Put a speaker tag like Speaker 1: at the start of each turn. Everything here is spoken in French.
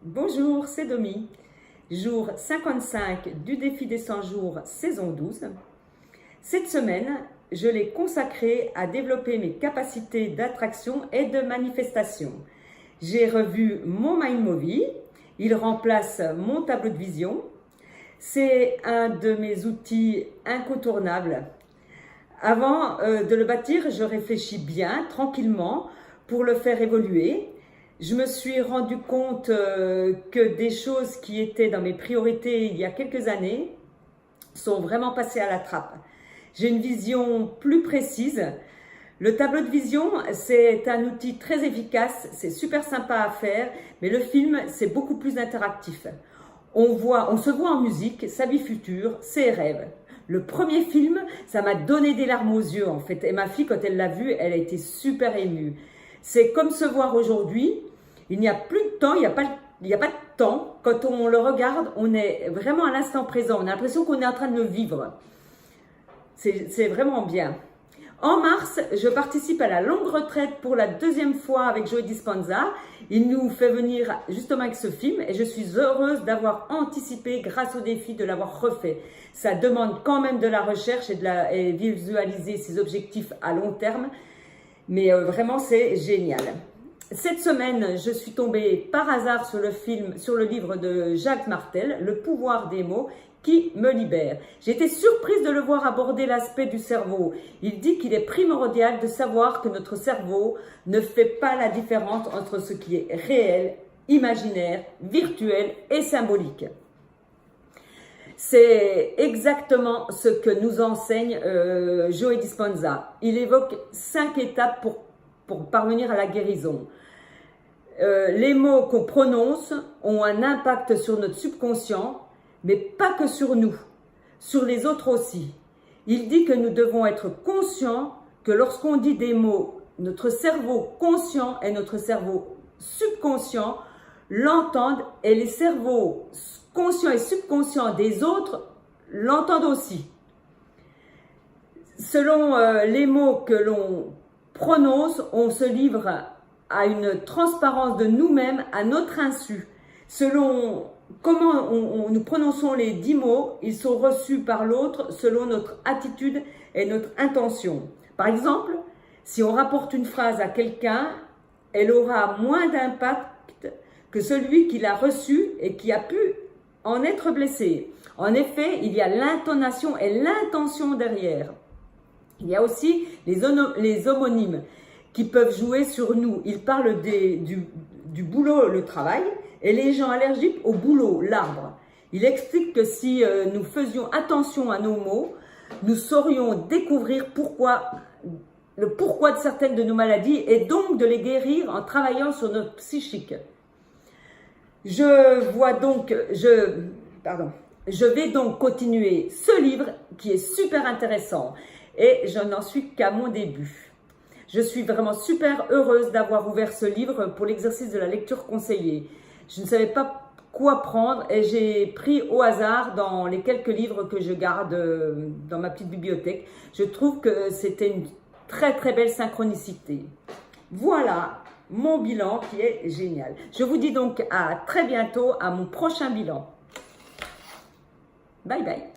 Speaker 1: Bonjour, c'est Domi. Jour 55 du défi des 100 jours, saison 12. Cette semaine, je l'ai consacrée à développer mes capacités d'attraction et de manifestation. J'ai revu mon Mind Movie. Il remplace mon tableau de vision. C'est un de mes outils incontournables. Avant de le bâtir, je réfléchis bien, tranquillement, pour le faire évoluer. Je me suis rendu compte que des choses qui étaient dans mes priorités il y a quelques années sont vraiment passées à la trappe. J'ai une vision plus précise. Le tableau de vision, c'est un outil très efficace, c'est super sympa à faire, mais le film, c'est beaucoup plus interactif. On se voit en musique, sa vie future, ses rêves. Le premier film, ça m'a donné des larmes aux yeux en fait. Et ma fille, quand elle l'a vu, elle a été super émue. C'est comme se voir aujourd'hui. Il n'y a plus de temps, il n'y a pas de temps. Quand on le regarde, on est vraiment à l'instant présent. On a l'impression qu'on est en train de le vivre. C'est vraiment bien. En mars, je participe à la longue retraite pour la deuxième fois avec Joe Dispenza. Il nous fait venir justement avec ce film et je suis heureuse d'avoir anticipé grâce au défi de l'avoir refait. Ça demande quand même de la recherche et visualiser ses objectifs à long terme, mais vraiment c'est génial. Cette semaine, je suis tombée par hasard sur le livre de Jacques Martel, Le pouvoir des mots, qui me libère. J'ai été surprise de le voir aborder l'aspect du cerveau. Il dit qu'il est primordial de savoir que notre cerveau ne fait pas la différence entre ce qui est réel, imaginaire, virtuel et symbolique. C'est exactement ce que nous enseigne Joe Dispenza. Il évoque 5 étapes pour parvenir à la guérison. Les mots qu'on prononce ont un impact sur notre subconscient, mais pas que sur nous, sur les autres aussi. Il dit que nous devons être conscients que lorsqu'on dit des mots, notre cerveau conscient et notre cerveau subconscient l'entendent et les cerveaux conscients et subconscients des autres l'entendent aussi. Selon les mots que l'on prononce, on se livre à une transparence de nous-mêmes à notre insu. Selon comment nous prononçons les 10 mots, ils sont reçus par l'autre selon notre attitude et notre intention. Par exemple, si on rapporte une phrase à quelqu'un, elle aura moins d'impact que celui qui l'a reçue et qui a pu en être blessé. En effet, il y a l'intonation et l'intention derrière. Il y a aussi les homonymes qui peuvent jouer sur nous. Ils parlent du boulot, le travail, et les gens allergiques au boulot, l'arbre. Il explique que si nous faisions attention à nos mots, nous saurions découvrir le pourquoi de certaines de nos maladies et donc de les guérir en travaillant sur notre psychique. Je vais donc continuer ce livre qui est super intéressant et je n'en suis qu'à mon début. Je suis vraiment super heureuse d'avoir ouvert ce livre pour l'exercice de la lecture conseillée. Je ne savais pas quoi prendre et j'ai pris au hasard dans les quelques livres que je garde dans ma petite bibliothèque. Je trouve que c'était une très très belle synchronicité. Voilà mon bilan qui est génial. Je vous dis donc à très bientôt à mon prochain bilan. Bye bye.